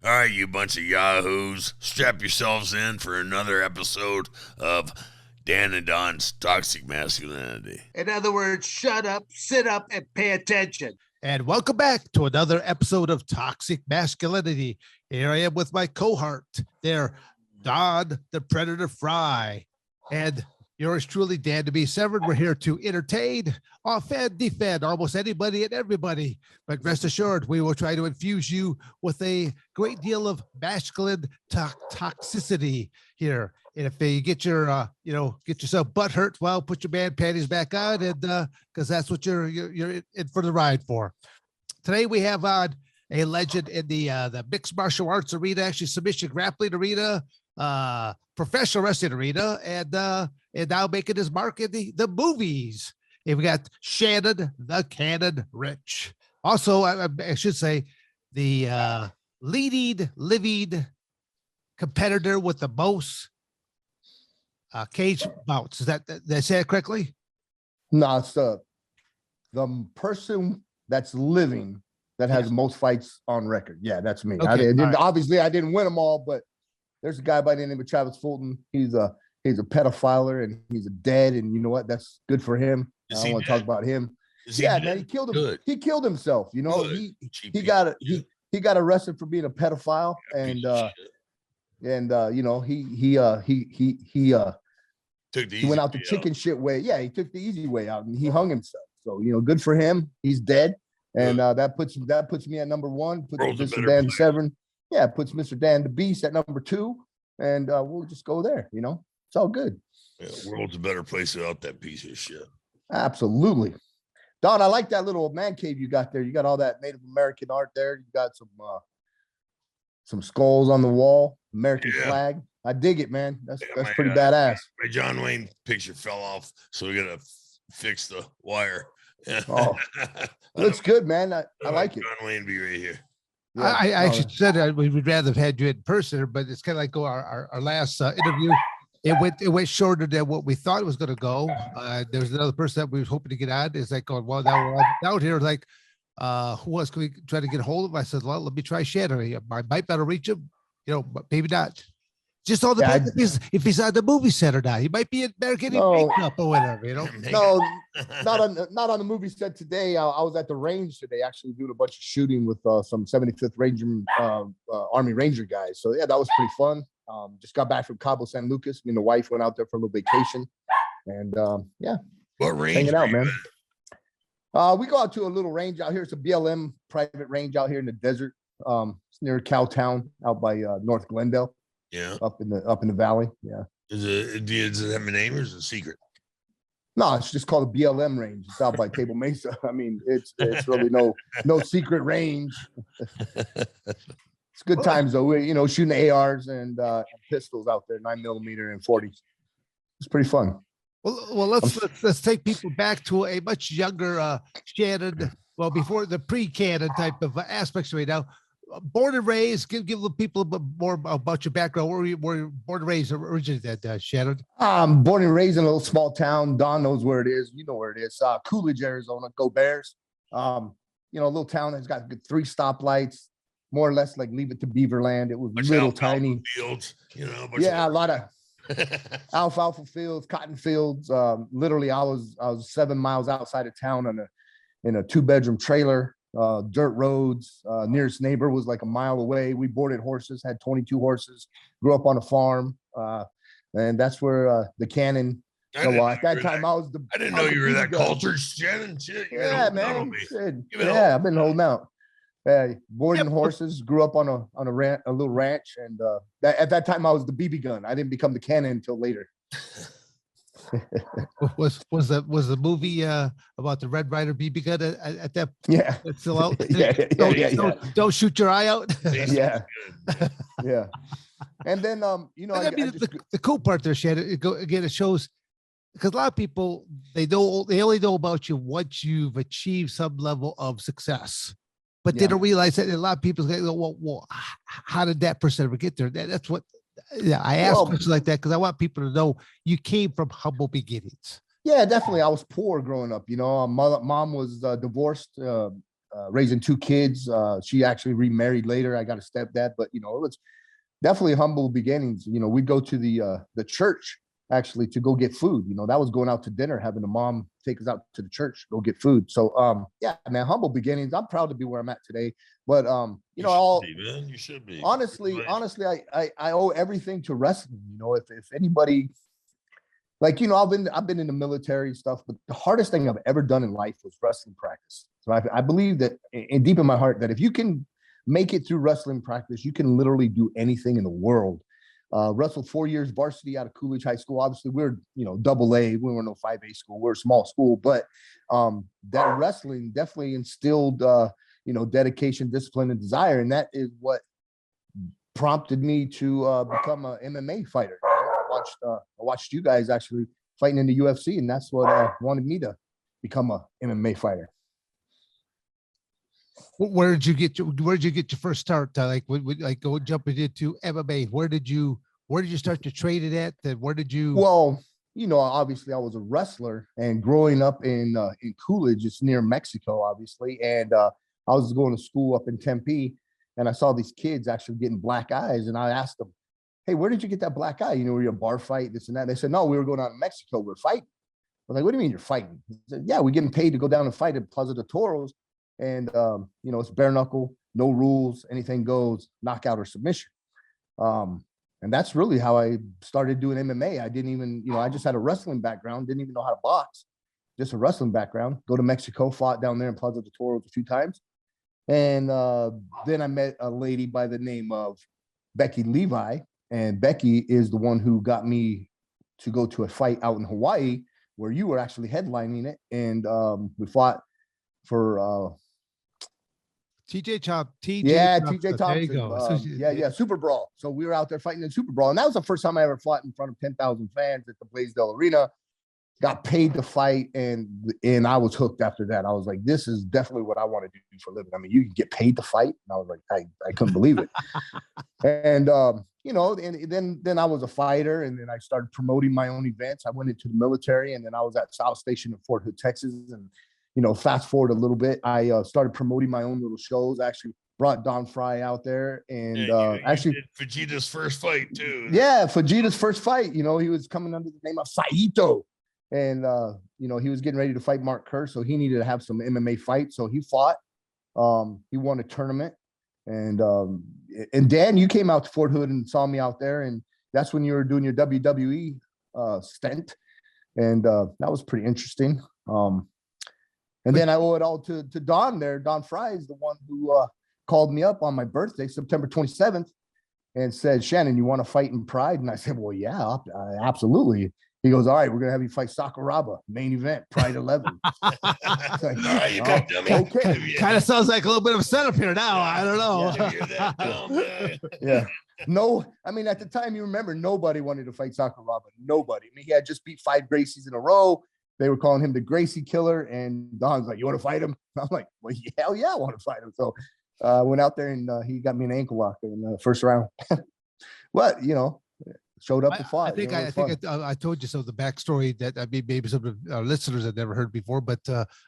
All right, you bunch of yahoos, strap yourselves in for another episode of Dan and Don's Toxic Masculinity. In other words, shut up, sit up, and pay attention. And welcome back to another episode of Toxic Masculinity. Here I am with my cohort there, Don, the Predator Frye, and yours truly, Dan to be Severn. We're here to entertain, offend, defend almost anybody and everybody. But rest assured, we will try to infuse you with a great deal of masculine toxicity here. And if you get your, get yourself butt hurt, well, put your man panties back on, and because that's what you're in for the ride for. Today we have on a legend in the mixed martial arts arena, actually submission grappling arena, professional wrestling arena, and now making his mark in the movies. And we got Shannon, the Cannon Ritch. Also, I should say, the leading living competitor with the most cage bouts. Did I say it correctly? No, it's the person that's living that has the most fights on record. Yeah, that's me. Okay, Obviously, I didn't win them all, but there's a guy by the name of Travis Fulton. He's a pedophiler and he's dead. And you know what? That's good for him. I don't want to talk about him. Yeah, man, he killed him. Good. He killed himself. You know, Good. he got arrested for being a pedophile, and he went out the chicken shit way. Yeah, he took the easy way out and he hung himself. So good for him. He's dead, and that puts me at number one. Puts Mr. Dan Severn. Yeah, puts Mr. Dan the Beast at number two, and we'll just go there. It's all good. Yeah, world's a better place without that piece of shit. Absolutely. Don, I like that little man cave you got there. You got all that Native American art there. You got some skulls on the wall, American flag. I dig it, man. That's pretty badass. My John Wayne picture fell off, so we gotta fix the wire. Oh, looks good, man. I like it. John Wayne be right here. Yeah. I actually said we would rather have had you in person, but it's kind of like our last interview. It went shorter than what we thought it was going to go. There was another person that we were hoping to get on. It's like going, well, now we're out here. Like, who else can we try to get a hold of? I said, well, let me try Shannon. I might better reach him, but maybe not. Just all depends if he's on the movie set or not. He might be in there getting makeup or whatever, No, not on the movie set today. I was at the range today, actually doing a bunch of shooting with some 75th Ranger Army Ranger guys. So yeah, that was pretty fun. Just got back from Cabo San Lucas. Me and the wife went out there for a little vacation, and what range? Hanging out, man. We go out to a little range out here. It's a BLM private range out here in the desert. It's near Cowtown, out by North Glendale. Yeah, up in the valley. Yeah. Does it have a name or is it a secret? No, it's just called a BLM range. It's out by Table Mesa. I mean, it's really no secret range. It's good times though. We're shooting ARs and pistols out there, 9mm and 40s. It's pretty fun. Well, let's take people back to a much younger Shannon. Well, before the pre-canon type of aspects right now. Born and raised, give the people more about your background. Where were you born and raised originally, Shannon? Born and raised in a little small town. Don knows where it is. You know where it is. Coolidge, Arizona. Go Bears. A little town that's got 3 stoplights, more or less like Leave It to Beaverland. It was little tiny fields, a lot of alfalfa fields, cotton fields. Literally, I was 7 miles outside of town in a 2-bedroom trailer. Dirt roads. Nearest neighbor was like a mile away. We boarded horses, had 22 horses, grew up on a farm, and that's where the cannon. At that time, I didn't know you were that cultured, Shannon. Shit, yeah, man. I've been holding out. Boarding horses, grew up on a little ranch, and at that time I was the BB gun. I didn't become the cannon until later. was the movie about the Red Ryder BB gun at that? Yeah, it's still out. Don't shoot your eye out. Yeah. And then the cool part there, Shannon. It shows, because a lot of people they only know about you once you've achieved some level of success, but they don't realize that a lot of people go, well, how did that person ever get there? That's what. Yeah, I ask questions like that because I want people to know you came from humble beginnings. Yeah, definitely. I was poor growing up. Mom was divorced raising 2 kids. She actually remarried later. I got a stepdad, but it was definitely humble beginnings. We'd go to the church actually to go get food. That was going out to dinner, having the mom take us out to the church, go get food. So yeah, man, humble beginnings. I'm proud to be where I'm at today. But you should be. Honestly, I owe everything to wrestling. If anybody, like, I've been in the military stuff, but the hardest thing I've ever done in life was wrestling practice. So I believe that deep in my heart, that if you can make it through wrestling practice, you can literally do anything in the world. Wrestled 4 years varsity out of Coolidge High School. Obviously, we're double A. We were no 5A school. We're a small school, but that wrestling definitely instilled dedication, discipline, and desire, and that is what prompted me to become an MMA fighter. I watched you guys actually fighting in the UFC, and that's what wanted me to become a MMA fighter. Where did you get your first start? Go jumping into MMA. Where did you start to train it at? And where did you? Well, obviously I was a wrestler, and growing up in Coolidge, it's near Mexico, obviously, and I was going to school up in Tempe, and I saw these kids actually getting black eyes, and I asked them, "Hey, where did you get that black eye? Were you a bar fight, this and that?" They said, "No, we were going out to Mexico. We're fighting." I was like, "What do you mean you're fighting?" He said, "Yeah, we're getting paid to go down and fight at Plaza de Toros. And, it's bare knuckle, no rules, anything goes, knockout or submission." And that's really how I started doing MMA. I didn't even, I just had a wrestling background, didn't even know how to box, just a wrestling background. Go to Mexico, fought down there in Plaza de Toros a few times. And then I met a lady by the name of Becky Levi. And Becky is the one who got me to go to a fight out in Hawaii, where you were actually headlining it. And we fought for TJ Thompson. There you go. Super Brawl. So we were out there fighting in Super Brawl, and that was the first time I ever fought in front of 10,000 fans at the Blaisdell Arena. Got paid to fight, and I was hooked after that. I was like, this is definitely what I want to do for a living. I mean, you can get paid to fight, and I was like, I couldn't believe it. And and then I was a fighter, and then I started promoting my own events. I went into the military, and then I was at South Station in Fort Hood, Texas, and fast forward a little bit, I started promoting my own little shows. I actually brought Don Frye out there, and you actually did Vegeta's first fight too. Yeah, Vegeta's first fight. He was coming under the name of Saito, and he was getting ready to fight Mark Kerr, so he needed to have some MMA fights. So he fought. He won a tournament, and Dan, you came out to Fort Hood and saw me out there, and that's when you were doing your WWE stint, and that was pretty interesting. And then I owe it all to Don there. Don Frye is the one who called me up on my birthday, September 27th, and said, "Shannon, you want to fight in Pride?" And I said, "Well, yeah, absolutely." He goes, "All right, we're going to have you fight Sakuraba, main event, Pride 11. All right, you got dummy. Okay. Kind of sounds like a little bit of a setup here now. I don't know. Yeah. No, I mean, at the time, you remember, nobody wanted to fight Sakuraba. Nobody. I mean, he had just beat 5 Gracies in a row. They were calling him the Gracie Killer, and Don's like, "You want to fight him?" I'm like, "Well, hell yeah, I want to fight him." So I went out there, and he got me an ankle lock in the first round. But, showed up and fought. I told you some of the backstory that maybe some of our listeners had never heard before, but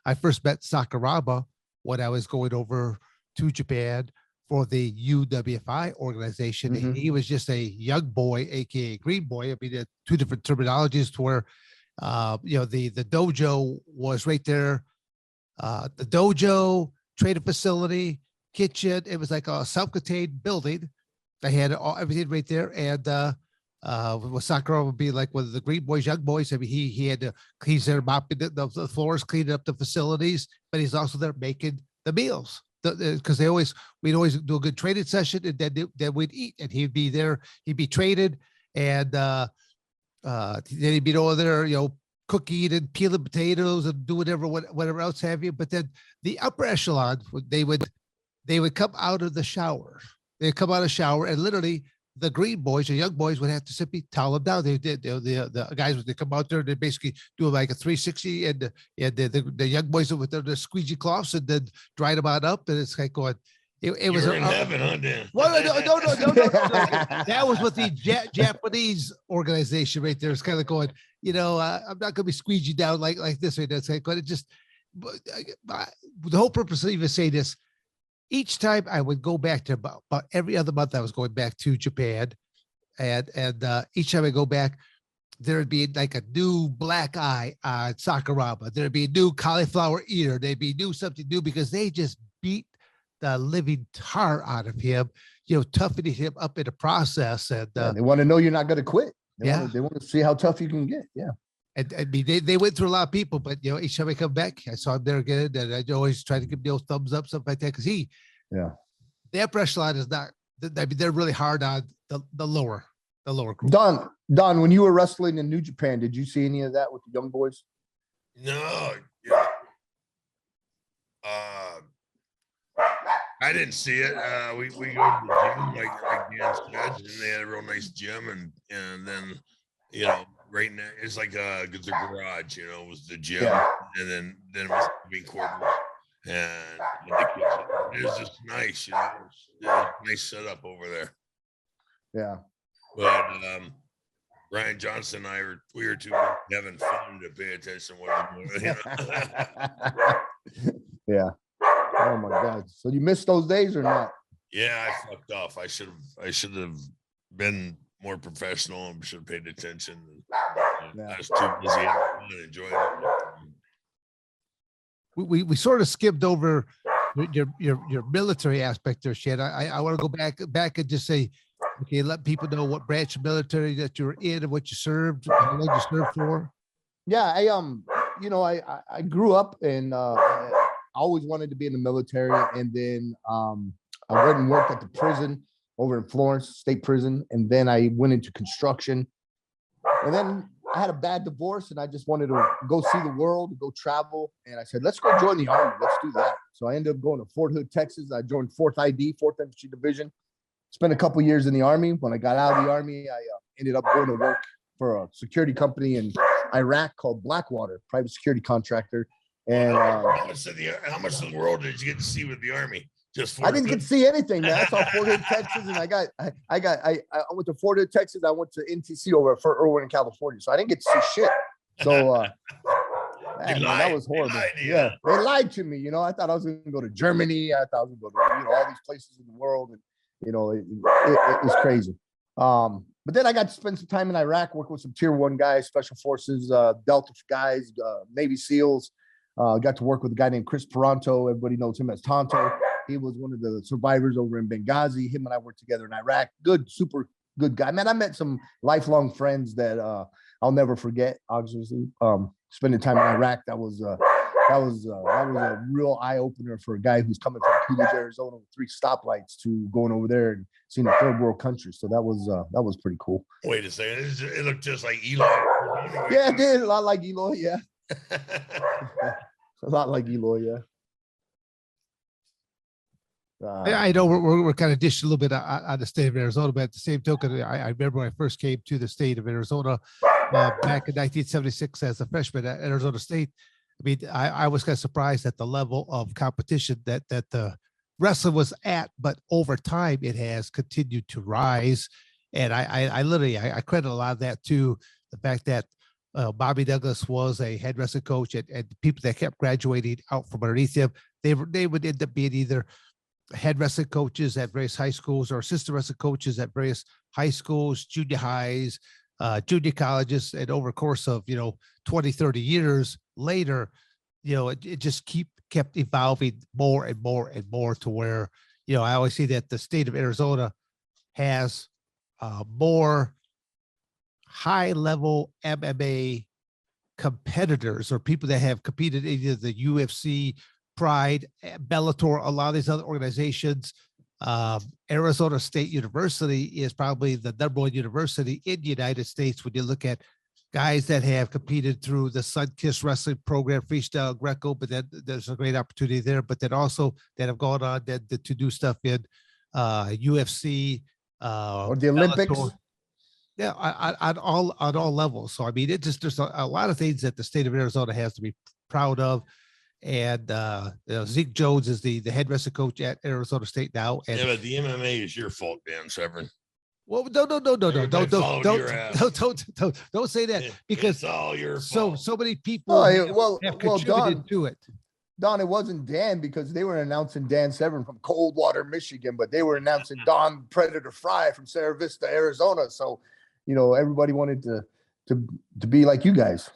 I first met Sakuraba when I was going over to Japan for the UWFI organization. Mm-hmm. He was just a young boy, aka Green Boy. I mean, 2 different terminologies to where the dojo was right there. The dojo, training facility, kitchen. It was like a self-contained building. They had everything right there. And Sakura would be like one of the Green Boys, young boys. I mean, he's there mopping the floors, cleaning up the facilities, but he's also there making the meals. Because we'd always do a good training session, and then we'd eat, and he'd be there. He'd be traded, and then he'd be over there, cooking and peeling potatoes and do whatever else have you. But then the upper echelon, they would come out of the shower. They'd come out of the shower, and literally the Green Boys, the young boys, would have to simply towel them down. The guys would come out there, they basically do like a 360, and the young boys with their squeegee cloths, and then dry them on up, and it's like going. It was in heaven, huh, Dan? Well, no. That was with the Japanese organization right there. It's kind of going, I'm not going to be squeegee down like this right now. It's like, but it just, but the whole purpose of even saying this, each time I would go back to about every other month, I was going back to Japan, and each time I go back, there'd be like a new black eye on Sakuraba. There'd be a new cauliflower ear. There'd be something new because they just beat the living tar out of him, toughening him up in the process. And they want to know you're not going to quit. They they want to see how tough you can get. Yeah. And I mean, they went through a lot of people, but each time I come back, I saw him there again, and I always try to give him thumbs up, something like that, because the upper echelon is not. I mean, they're really hard on the lower group. Don, when you were wrestling in New Japan, did you see any of that with the young boys? No, yeah. I didn't see it. We go to the gym, like Dan said, and they had a real nice gym, and then right now it's like the garage, was the gym, and then it was the living quarters and the kitchen. It was just nice, it was a nice setup over there. Yeah. But Brian Johnson and I were too having fun to pay attention to what I'm doing. Yeah. Oh my God. So you missed those days or not? Yeah, I fucked off. I should have been more professional and should have paid attention. I was too busy having fun and enjoying it. We sort of skimmed over your military aspect there, Shannon. I want to go back and just say, okay, let people know what branch of military that you were in and what you served, how long you served for. Yeah, I grew up and I always wanted to be in the military, and then I went and worked at the prison over in Florence State Prison, and then I went into construction, and then I had a bad divorce, and I just wanted to go see the world, go travel, and I said, let's go join the Army. Let's do that. So I ended up going to Fort Hood, Texas. I joined 4th ID, 4th Infantry Division. Spent a couple years in the Army. When I got out of the Army, I ended up going to work for a security company in Iraq called Blackwater, private security contractor. And how much of the world did you get to see with the Army? I didn't get to see anything, man. I saw Fort Hood, Texas, and I went to Fort Hood, Texas. I went to NTC over at Fort Irwin, California. So I didn't get to see shit. So man, that was horrible. They lied to me. I thought I was going to go to Germany. I thought I was going to go to all these places in the world, and it was crazy. But then I got to spend some time in Iraq, work with some tier 1 guys, special forces, Delta guys, Navy SEALs. Got to work with a guy named Chris Peranto. Everybody knows him as Tonto. He was one of the survivors over in Benghazi. Him and I worked together in Iraq. Good, super good guy. Man, I met some lifelong friends that I'll never forget. Obviously, spending time in Iraq, that was a real eye opener for a guy who's coming from Coolidge, Arizona, with 3 stoplights to going over there and seeing a third world country. So that was pretty cool. Wait a second, it looked just like Eloy. Yeah, it did, a lot like Eloy. Yeah, a lot like Eloy. Yeah. I know we're kind of dishing a little bit on the state of Arizona, but at the same token, I remember when I first came to the state of Arizona back in 1976 as a freshman at Arizona State. I mean, I was kind of surprised at the level of competition that the wrestling was at, but over time it has continued to rise. And I literally credit a lot of that to the fact that Bobby Douglas was a head wrestling coach, and people that kept graduating out from underneath him, they would end up being either head wrestling coaches at various high schools or assistant wrestling coaches at various high schools, junior highs, junior colleges. And over the course of 20, 30 years later, it just kept evolving more and more and more to where I always say that the state of Arizona has more high level MMA competitors or people that have competed in either the UFC, Pride, Bellator, a lot of these other organizations. Arizona State University is probably the #1 university in the United States when you look at guys that have competed through the Sunkiss wrestling program, freestyle Greco, but then there's a great opportunity there. But then also that have gone on to do stuff in UFC or the Olympics. Bellator. Yeah, on all levels. So I mean, there's a lot of things that the state of Arizona has to be proud of. And Zeke Jones is the head wrestling coach at Arizona State now. And yeah, but the MMA is your fault, Dan Severn. Well, no, don't say that, because it's all your fault. So many people have contributed Don, to it. Don, it wasn't Dan because they were announcing Dan Severn from Coldwater, Michigan, but they were announcing Don Predator Frye from Sierra Vista, Arizona. So, everybody wanted to be like you guys,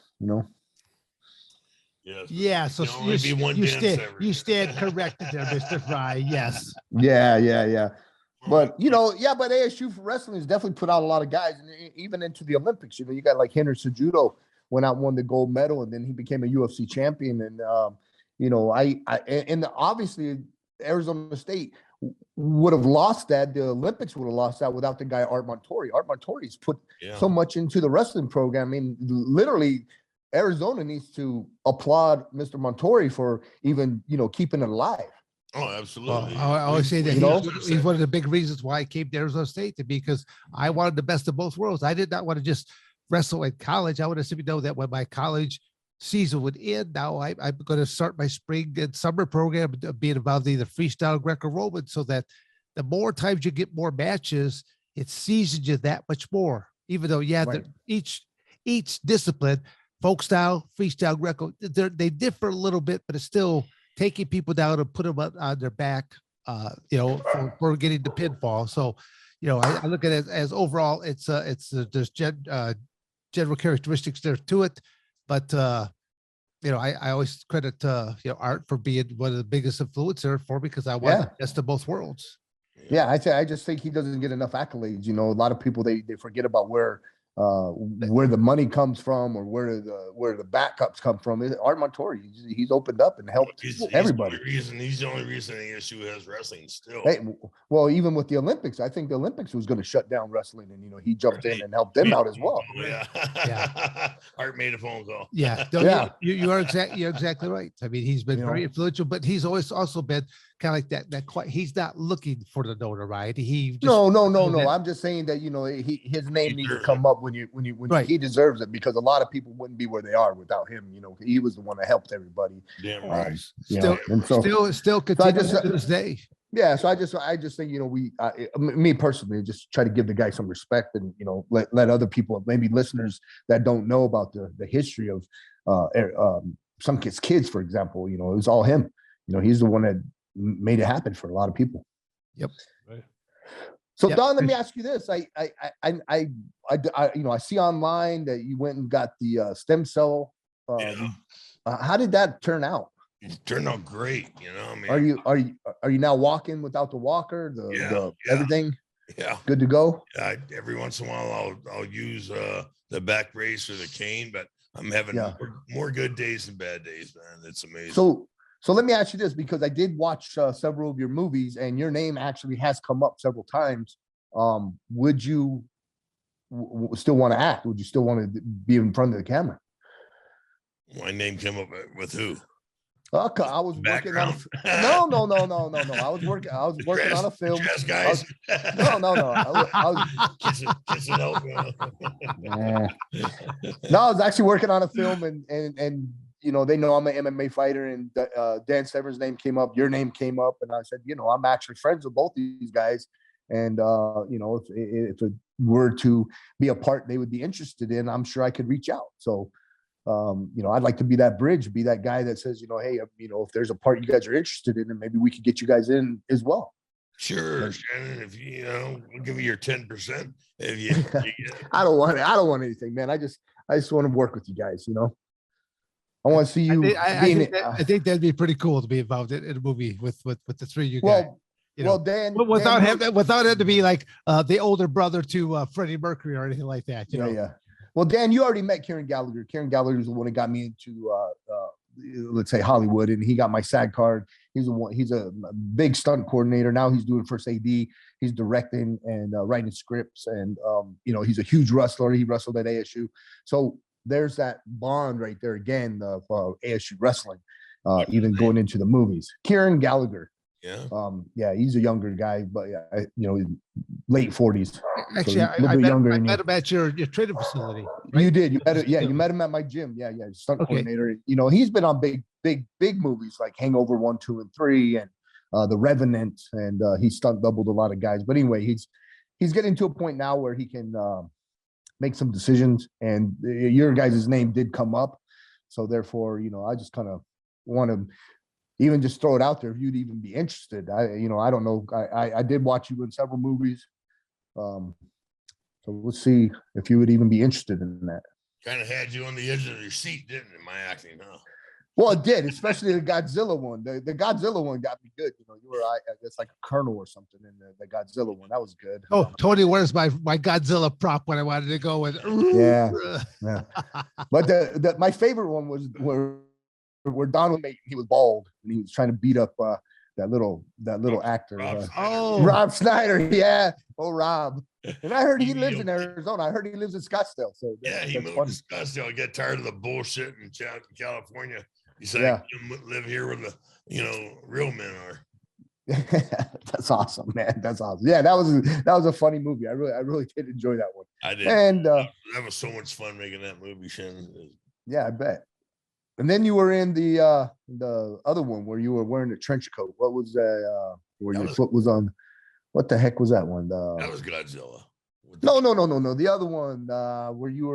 Yes. Yeah, so There'll only be one Dan Severn. you stand corrected there, Mr. Frye. Yes. Yeah. But but ASU for wrestling has definitely put out a lot of guys, and even into the Olympics. You got like Henry Cejudo went out and won the gold medal, and then he became a UFC champion. And obviously Arizona State would have lost that. The Olympics would have lost that without the guy Art Montori. Art Montori's put so much into the wrestling program. I mean, literally, Arizona needs to applaud Mr. Montori for even keeping it alive. Oh, absolutely. Well, I always say that he's one of the big reasons why I came to Arizona State, because I wanted the best of both worlds. I did not want to just wrestle at college. I wanted to know that when my college season would end, now I'm going to start my spring and summer program being involved in either freestyle, Greco-Roman, so that the more times you get more matches, it seasons you that much more. Even though, right. each discipline, folk style, freestyle, Greco, they differ a little bit, but it's still taking people down and put them on their back, for getting the pinfall. So, I look at it as overall, there's general characteristics there to it, but I always credit Art for being one of the biggest influencer for me, because I want the best of both worlds. Yeah, I just think he doesn't get enough accolades. A lot of people they forget about where the money comes from, or where the backups come from. Art Montori, he's opened up and helped everybody. He's the only reason ASU has wrestling still. Hey, well, even with the Olympics, I think the Olympics was going to shut down wrestling, and he jumped in and helped them out as well. Yeah. Art made a phone call. Yeah, you're exactly right. I mean, he's been very influential, but he's always also been kind of like that. He's not looking for the notoriety. No. I'm just saying that his name needs to come up when right. He deserves it, because a lot of people wouldn't be where they are without him. He was the one that helped everybody. Damn right. Still continues to this day. Yeah, so I just think me personally just try to give the guy some respect, and let other people, maybe listeners that don't know about the history of some kids, for example. It was all him. He's the one that made it happen for a lot of people. Yep. Right. So Don, let me ask you this: I see online that you went and got the stem cell. How did that turn out? It turned out great. Are you now walking without the walker? Everything? Yeah. Good to go. Yeah. Every once in a while, I'll use the back brace or the cane, but I'm having more good days than bad days, man. It's amazing. So let me ask you this, because I did watch several of your movies, and your name actually has come up several times. Would you still want to act? Would you still want to be in front of the camera? My name came up with who? Okay, I was working on no. I was working on a film. Guys. I was No, I was actually working on a film, and they know I'm an MMA fighter, and Dan Severn's name came up, your name came up, and I said, I'm actually friends with both these guys, and if it were to be a part they would be interested in, I'm sure I could reach out. So I'd like to be that bridge, be that guy that says, hey, if there's a part you guys are interested in, and maybe we could get you guys in as well. Sure, Shannon. If we'll give you your 10%. If you I don't want anything, man. I just want to work with you guys. I want to see you. I think that'd be pretty cool to be involved in a movie with the three of you guys. Dan, without him to be like the older brother to Freddie Mercury or anything like that. Yeah. Well, Dan, you already met Kieran Gallagher. Kieran Gallagher is the one that got me into, let's say, Hollywood, and he got my SAG card. He's a big stunt coordinator. Now he's doing first AD. He's directing and writing scripts, and he's a huge wrestler. He wrestled at ASU. So there's that bond right there again of ASU wrestling, even going into the movies. Kieran Gallagher. Yeah. He's a younger guy, but late 40s. Actually, so I met him at your training facility. Right? You did. You met him. Yeah, you met him at my gym. Yeah. Stunt coordinator. He's been on big movies like Hangover 1, 2, and 3, and The Revenant, and he stunt doubled a lot of guys. But anyway, he's getting to a point now where he can make some decisions, and your guys' name did come up. So therefore, I just kind of want to even just throw it out there if you'd even be interested. I don't know. I did watch you in several movies. So we'll see if you would even be interested in that. Kind of had you on the edge of your seat, didn't it? My acting, huh? Well, it did, especially the Godzilla one. The Godzilla one got me good. You were, I guess, like a colonel or something in the Godzilla one. That was good. Oh, Tony, where's my Godzilla prop when I wanted to go with? Yeah. But my favorite one was where Donald, he was bald and he was trying to beat up that little actor. Rob Schneider. Yeah. Oh, Rob. And I heard he lives in Arizona. I heard he lives in Scottsdale. So yeah, he moved to Scottsdale. I get tired of the bullshit in California. He said, I live here where the real men are. That's awesome, man. That's awesome. Yeah, that was a funny movie. I really did enjoy that one. I did. And that was so much fun making that movie, Shannon. Yeah, I bet. And then you were in the other one where you were wearing a trench coat. What was that? Where your foot was on? What the heck was that one? That was Godzilla. No. The other one where you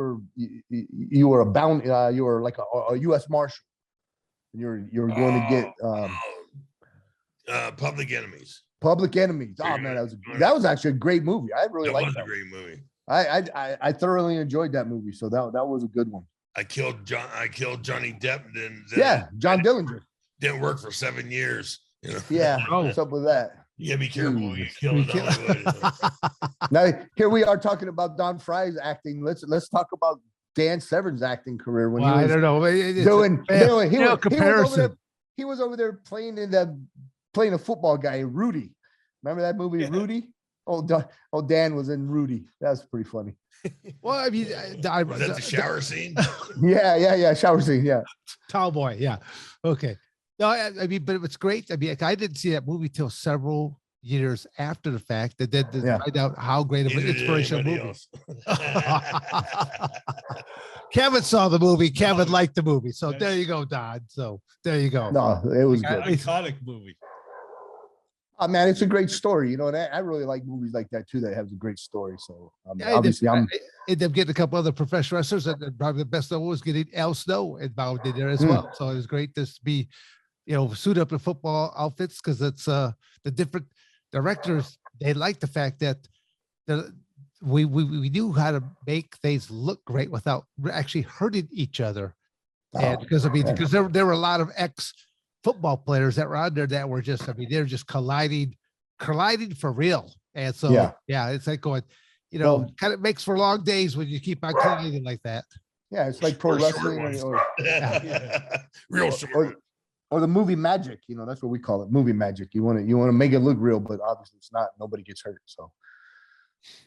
were a bounty. You were like a U.S. Marshal. And you were going to get Public Enemies. Public Enemies. Oh man, that was actually a great movie. I really liked that. That was a great movie. I thoroughly enjoyed that movie. So that was a good one. I killed Johnny Depp. John Dillinger. Didn't work for 7 years. Yeah. What's up with that? Yeah, be careful. You kill it. Now here we are talking about Don Frye's acting. Let's talk about Dan Severn's acting career when I don't know. He was over there playing a football guy, Rudy. Remember that movie, Rudy? Oh, Dan was in Rudy. That's pretty funny. Well, I mean, was that the shower scene? Yeah, shower scene. Yeah, tall boy. Yeah, okay. No, I mean, but it's great. I mean, I didn't see that movie till several years after the fact. That did find out how great of an inspirational movie. Kevin saw the movie. Kevin liked the movie. So there you go, Don. So there you go. No, it was good. Iconic movie. Oh man, it's a great story. And I really like movies like that too. That has a great story. So obviously, I ended up getting a couple other professional wrestlers, and probably the best of all was getting Al Snow involved in there as well. So it was great to be, suit up in football outfits, because it's the different directors. They like the fact that we knew how to make things look great without actually hurting each other. And because there were a lot of ex-football players that were on there that were just, they're just colliding for real. And so, it's like going, kind of makes for long days when you keep on colliding like that. Yeah, it's like pro wrestling real short. Or the movie magic, that's what we call it, movie magic. You want to make it look real, but obviously it's not. Nobody gets hurt. So,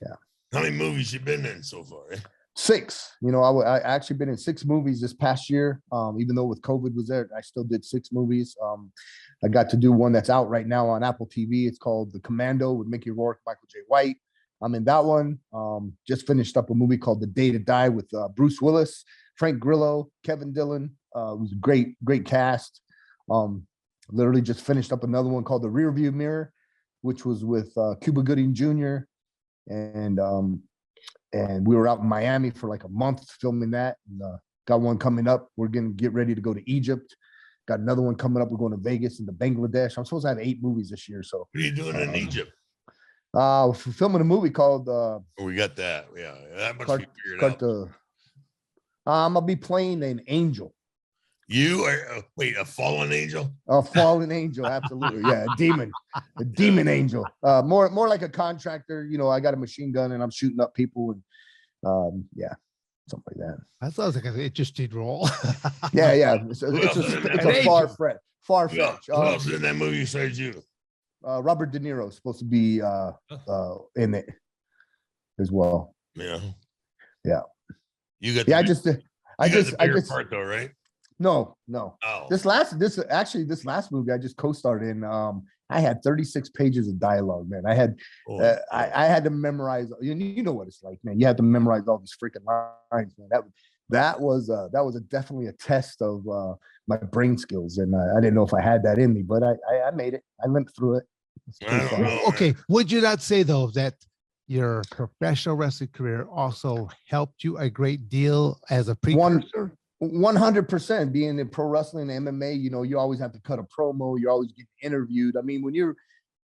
yeah. How many movies you been in so far? 6. I actually been in 6 movies this past year. Even though with COVID was there, I still did 6 movies. I got to do one that's out right now on Apple TV. It's called The Commando with Mickey Rourke, Michael J. White. I'm in that one. Just finished up a movie called The Day to Die with Bruce Willis, Frank Grillo, Kevin Dillon. It was a great cast. Literally just finished up another one called The Rearview Mirror, which was with Cuba Gooding Jr. And we were out in Miami for like a month filming that. And, got one coming up. We're going to get ready to go to Egypt. Got another one coming up. We're going to Vegas and to Bangladesh. I'm supposed to have 8 movies this year. So what are you doing in Egypt? Filming a movie called we got that. Yeah, that must be figured out. I'm gonna be playing an angel. You are a fallen angel? A fallen angel, absolutely. Yeah, a demon angel. More like a contractor. I got a machine gun and I'm shooting up people, and something like that. That sounds like an interesting role. Yeah. It's a far fetch. Who else is in that movie besides you? Robert De Niro is supposed to be in it as well. Yeah. You got. I just part though, right? No. Oh. This last movie I just co-starred in. I had 36 pages of dialogue, man. I had to memorize. You know what it's like, man. You have to memorize all these freaking lines, man. That was definitely a test of my brain skills, and I didn't know if I had that in me, but I made it. I limped through it. Okay, would you not say though that your professional wrestling career also helped you a great deal as a precursor? 100%. Being in pro wrestling and MMA, you know, you always have to cut a promo. You're always getting interviewed. I mean, when you're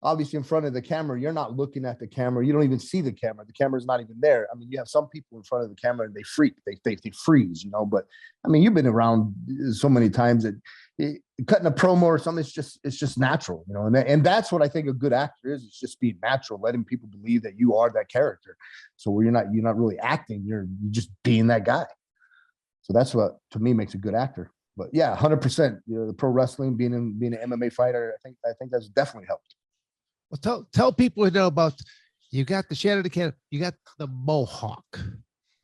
obviously in front of the camera, you're not looking at the camera. You don't even see the camera. The camera's not even there. I mean, you have some people in front of the camera and they freak. They freeze, you know. But I mean, you've been around so many times that cutting a promo or something, it's just natural, you know. And that's what I think a good actor is. It's just being natural, letting people believe that you are that character. So where you're not really acting, you're just being that guy. So that's what to me makes a good actor. But yeah, 100%. You know, the pro wrestling, being an MMA fighter, I think that's definitely helped. Well, tell people, you know, about, you got the Shannon Academy, you got the Mohawk.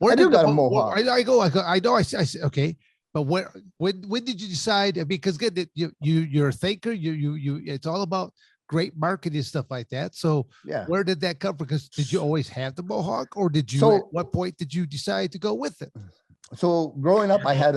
I do got a Mohawk. I know. I said, okay, but when did you decide? Because again, you're a thinker. You. It's all about great marketing and stuff like that. So Yeah, where did that come from? Because did you always have the Mohawk, or did you? So- At what point did you decide to go with it? so growing up, I had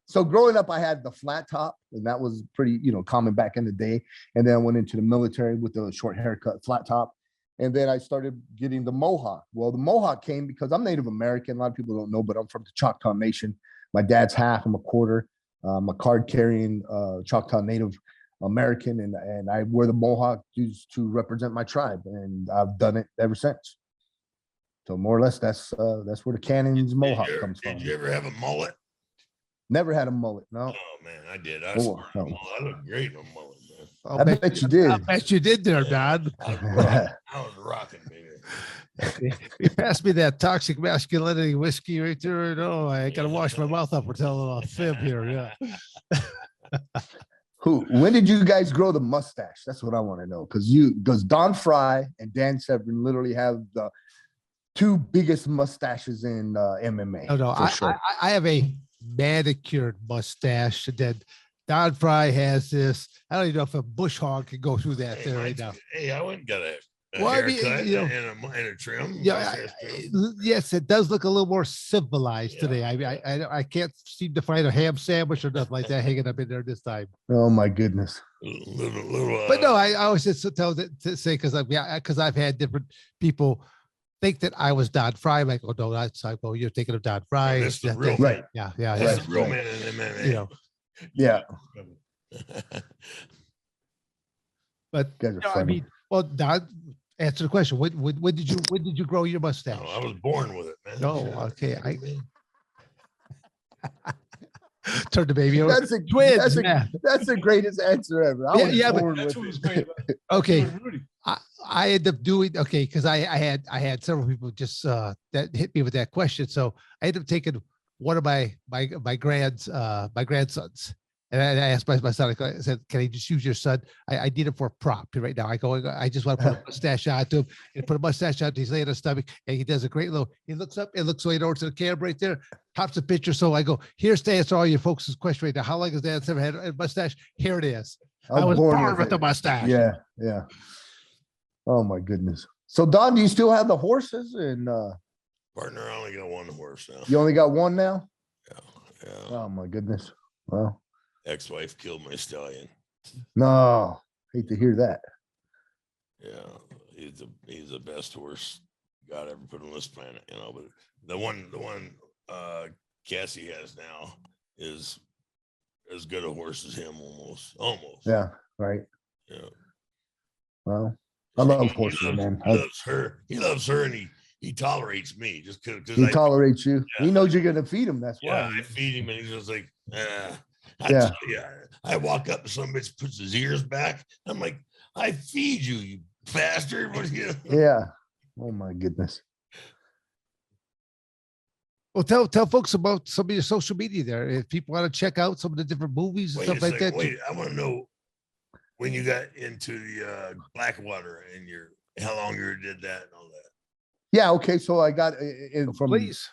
So growing up, I had the flat top, and that was pretty, you know, common back in the day. And then I went into the military with the short haircut, flat top. And then I started getting the Mohawk. Well, the Mohawk came because I'm Native American. A lot of people don't know, but I'm from the Choctaw Nation. My dad's half, I'm a quarter. I'm a card-carrying Choctaw Native American, and I wear the Mohawk to represent my tribe, and I've done it ever since. So more or less, that's where the Cannon's Mohawk comes from. Did you ever have a mullet? Never had a mullet, no. Oh man, I did. I Oh, no. look great in a mullet, man. I bet you did. I bet you did there, Don. I was rocking, baby. You passed me that toxic masculinity whiskey right there. No, I got to wash my mouth up. We're telling a fib here. Yeah. When did you guys grow the mustache? That's what I want to know. Because Don Frye and Dan Severn literally have the two biggest mustaches in MMA. No, sure. I have a manicured mustache. And then Don Frye has this. I don't even know if a bush hog can go through that there right now. Hey, I wouldn't got a Well, I mean, haircut you know, and a trim. Yeah, yes, it does look a little more civilized today. I mean, I can't seem to find a ham sandwich or nothing like that hanging up in there this time. Oh my goodness. Little, But no, I always just tell to say because I've had different people think that I was Don Frye. I'm like, oh no, that's like, oh, you're thinking of Don Frye. That's the real right. Yeah. That's Right. the real man in MMA. You know, Yeah. but You guys are I funny. mean, well, Don, answer the question. When did you grow your mustache? No, I was born with it, man. No, okay, Turn the baby over. That's Twins, man. that's the greatest answer ever. I was Yeah, but born That's with what was it. great about it. Okay. I ended up doing okay because I had several people just that hit me with that question. So I ended up taking one of my grandsons. And I asked my son, I said, can I just use your son? I need him for a prop right now. I just want to put a mustache onto him and put a mustache on. He's laying on his stomach and he does a great little, he looks up and looks right over to the camera right there, pops a picture. So I go, here's to answer all your folks' question right now. How long has Dad ever had a mustache? Here it is. I was born with it. the mustache. Yeah, yeah. Oh my goodness. So Don, do you still have the horses? And Partner, I only got one horse now. you only got one now? Yeah. Oh my goodness. Well, Ex-wife killed my stallion. no, hate to hear that. Yeah, he's the best horse God ever put on this planet, you know. But the one Cassie has now is as good a horse as him, almost. Yeah, right. Yeah. Well, I love horses, man. He loves her. He loves her, and he tolerates me just because He tolerates you. Yeah. He knows you're gonna feed him. That's Yeah, why. I feed him, and he's just like, Yeah. I walk up, and some bitch puts his ears back. I'm like, I feed you, you bastard. What are you? Yeah. Oh my goodness. Well, tell folks about some of your social media there. If people want to check out some of the different movies and Wait stuff a like second, that. wait, I want to know when you got into the Blackwater and how long you did that and all that. Yeah. Okay. So I got in from Please.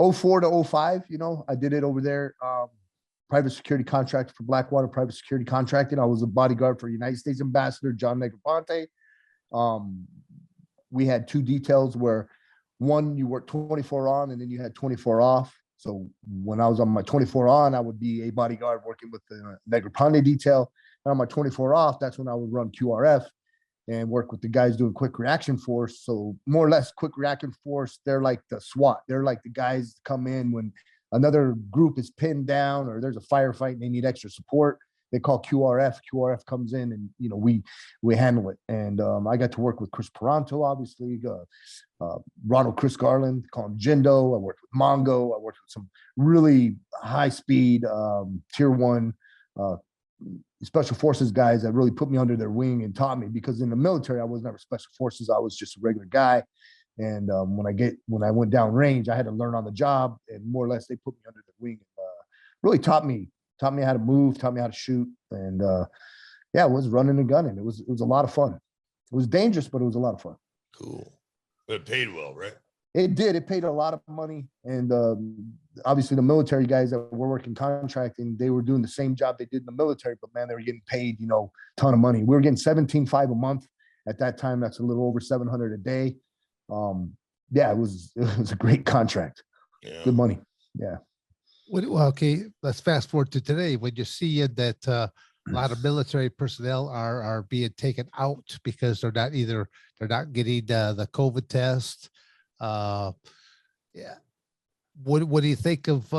04 to 05, you know, I did it over there. Private security contract for Blackwater, private security contracting. I was a bodyguard for United States Ambassador John Negroponte. We had two details where one, you worked 24 on and then you had 24 off. So when I was on my 24 on, I would be a bodyguard working with the Negroponte detail. And on my 24 off, that's when I would run QRF and work with the guys doing quick reaction force. So more or less quick reaction force, they're like the SWAT. They're like the guys come in when another group is pinned down or there's a firefight and they need extra support, they call QRF. QRF comes in and, you know, we handle it. And I got to work with Chris Peranto, obviously, Ronald Chris Garland, call him Jindo. I worked with Mongo. I worked with some really high speed tier 1 special forces guys that really put me under their wing and taught me, because in the military, I was never special forces. I was just a regular guy. And when I went down range, I had to learn on the job, and more or less they put me under their wing and really taught me how to move, taught me how to shoot. And yeah, it was running and gunning. It was a lot of fun. It was dangerous, but it was a lot of fun. Cool. But it paid well, right? It did. It paid a lot of money. And obviously the military guys that were working contracting, they were doing the same job they did in the military, but man, they were getting paid, you know, a ton of money. We were getting $17,500 a month at that time. That's a little over $700 a day. Yeah, it was a great contract. Yeah. Good money. Yeah. Well, okay, let's fast forward to today. When you see that a lot of military personnel are being taken out because they're not getting the COVID test. Yeah. What do you think of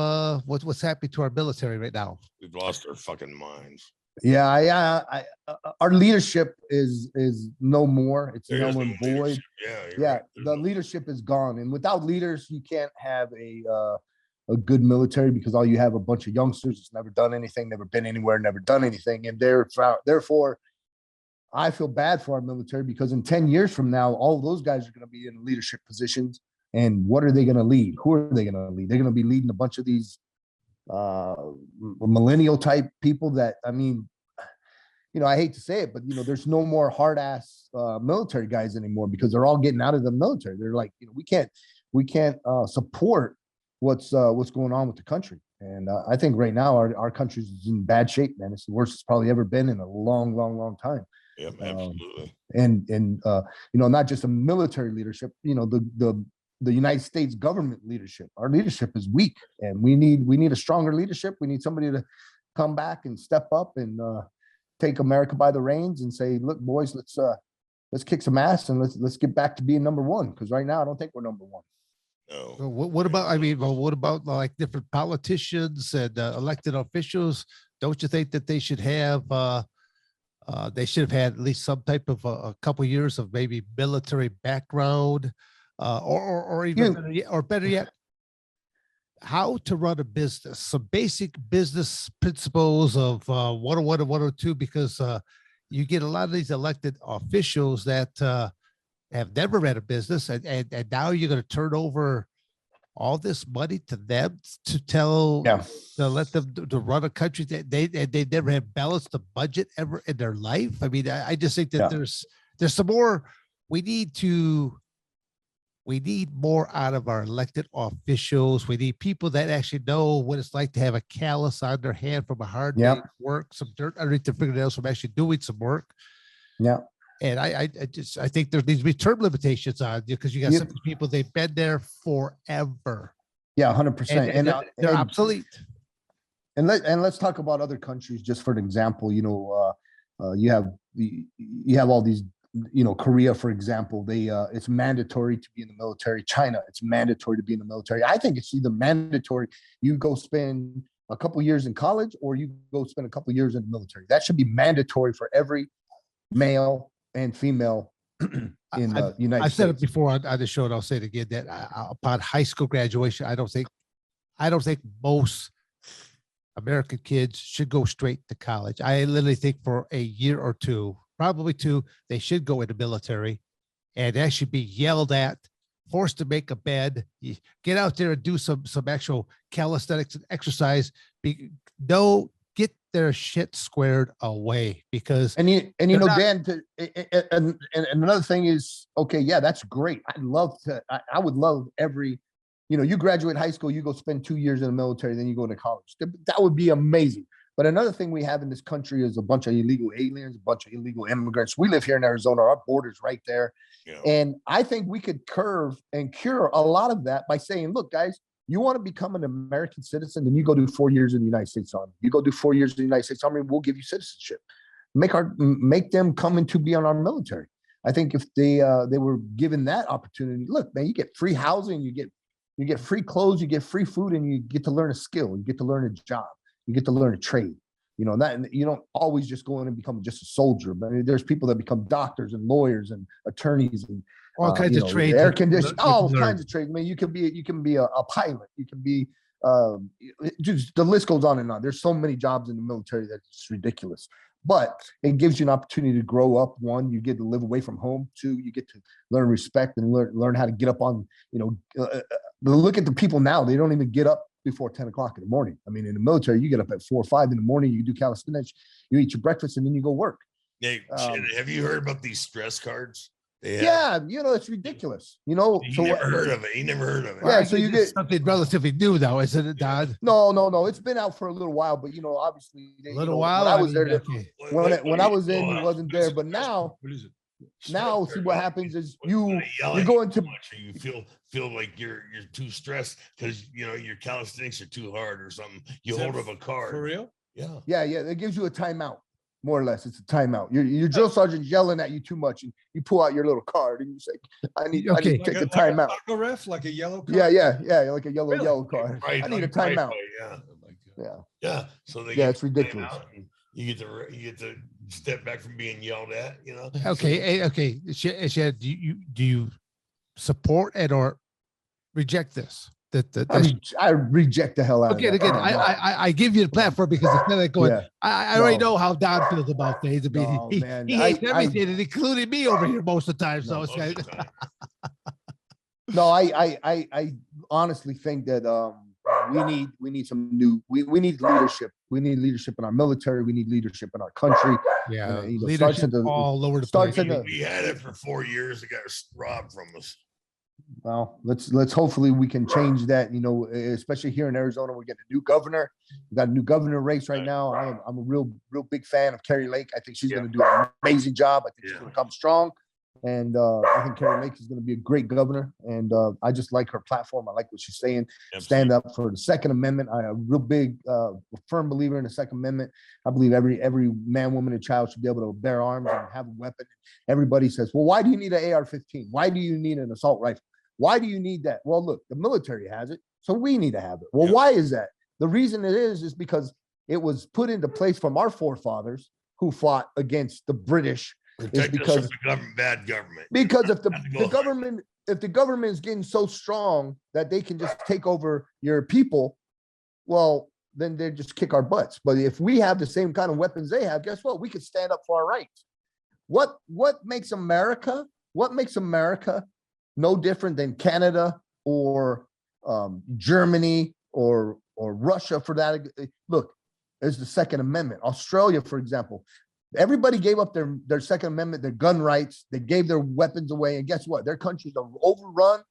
what's happening to our military right now? We've lost our fucking minds. Yeah, our leadership is no more. It's There is null no and void. leadership. Yeah, you're Yeah, right. There's the no- leadership is gone, and without leaders, you can't have a good military, because all you have a bunch of youngsters that's never done anything, never been anywhere, never done anything, and therefore, I feel bad for our military, because in 10 years from now, all of those guys are going to be in leadership positions, and what are they going to lead? Who are they going to lead? They're going to be leading a bunch of these millennial type people that, I mean, you know, I hate to say it, but, you know, there's no more hard ass military guys anymore, because they're all getting out of the military. They're like, you know, we can't support what's going on with the country. And I think right now our country's in bad shape, man. It's the worst it's probably ever been in a long, long, long time. Yeah, absolutely. And you know, not just a military leadership, you know, the United States government leadership. Our leadership is weak, and we need a stronger leadership. We need somebody to come back and step up and take America by the reins and say, look, boys, let's kick some ass and let's get back to being number one. Because right now, I don't think we're number one. No. So what about? I mean, well, what about like different politicians and elected officials? Don't you think that they should have had at least some type of a couple years of maybe military background, or even better yet, how to run a business, some basic business principles of 101 and 102, because you get a lot of these elected officials that have never ran a business, and now you're going to turn over all this money to them to let them to run a country that they never have balanced the budget ever in their life. I mean, I just think that there's some more. We need more out of our elected officials. We need people that actually know what it's like to have a callus on their hand from a hard day's work, some dirt underneath their fingernails from actually doing some work. Yeah. And I think there needs to be term limitations on you, because you got some people, they've been there forever. Yeah, 100%. And they're obsolete. And let's talk about other countries just for an example. You know, you have all these, you know, Korea, for example, it's mandatory to be in the military. China, it's mandatory to be in the military. I think it's either mandatory, you go spend a couple years in college, or you go spend a couple years in the military. That should be mandatory for every male and female in the United States. I've said it before on the show, and I'll say it again, that upon high school graduation, I don't think most American kids should go straight to college. I literally think for a year or two, probably two, they should go into military, and they should be yelled at, forced to make a bed, get out there and do some actual calisthenics and exercise. Get their shit squared away, because and you know, Dan, and another thing is, okay, yeah, that's great. I would love every, you know, you graduate high school, you go spend 2 years in the military, then you go into college. That would be amazing. But another thing we have in this country is a bunch of illegal aliens, a bunch of illegal immigrants. We live here in Arizona, our border's right there. Yeah. And I think we could curve and cure a lot of that by saying, look, guys, you want to become an American citizen, then you go do 4 years in the United States Army. You go do 4 years in the United States Army, we'll give you citizenship. Make them come in to be on our military. I think if they were given that opportunity, look, man, you get free housing, you get, You get free clothes, you get free food, and you get to learn a skill. You get to learn a job. You get to learn a trade. You know, that you don't always just go in and become just a soldier, but there's people that become doctors and lawyers and attorneys and all kinds of trades, air conditioning, all kinds of trades. I mean, you can be a pilot, you can be just the list goes on and on. There's so many jobs in the military that it's ridiculous. But it gives you an opportunity to grow up. One, you get to live away from home. Two, you get to learn respect and learn how to get up on, look at the people now. They don't even get up before 10 o'clock in the morning. I mean, in the military, you get up at 4 or 5 in the morning, you do calisthenics, you eat your breakfast, and then you go work. Hey, Shannon, have you heard about these stress cards? Yeah, it's ridiculous. He never heard of it. Yeah, so you get something relatively new, though, isn't it, Don? No. It's been out for a little while, but obviously, while. When I was there, when I was in, he wasn't there. But now, see what happens is you go into. You feel like you're too stressed because your calisthenics are too hard or something. You hold up a card. For real? Yeah. It gives you a timeout. More or less, it's a timeout. Your drill sergeant's yelling at you too much, and you pull out your little card and you say, "I need to take a timeout." Like a ref, like a yellow card. Yeah, like a yellow card. Right, I need a timeout. Yeah. So it's ridiculous. You get to step back from being yelled at. Okay. Shannon, do you support and or reject this? I reject the hell out of it. Again, I give you the platform because it's kind of like going, I already know how Don feels about things. I mean, he hates everything, including me over here most of the time. So it's kind of, no, I honestly think that we need some new we need leadership. We need leadership in our military. We need leadership in our country. Yeah, leadership all over the place. We had it for 4 years. It got robbed from us. Well, let's hopefully we can change that. Especially here in Arizona, we're getting a new governor. We got a new governor race right now. I'm a real big fan of Carrie Lake. I think she's going to do an amazing job. I think she's going to come strong, and I think Carrie Lake is going to be a great governor. And I just like her platform. I like what she's saying. Absolutely. Stand up for the Second Amendment. I'm a real big, firm believer in the Second Amendment. I believe every man, woman, and child should be able to bear arms and have a weapon. Everybody says, "Well, why do you need an AR-15? Why do you need an assault rifle? Why do you need that?" Well, look, the military has it, so we need to have it. Well, why is that? The reason it is because it was put into place from our forefathers who fought against the British. Protect us from the bad government. Because if the government is getting so strong that they can just take over your people, well, then they just kick our butts. But if we have the same kind of weapons they have, guess what? We could stand up for our rights. What makes America? What makes America no different than Canada or Germany or Russia for that? Look, there's the Second Amendment. Australia, for example, everybody gave up their Second Amendment, their gun rights. They gave their weapons away. And guess what? Their countries are overrun.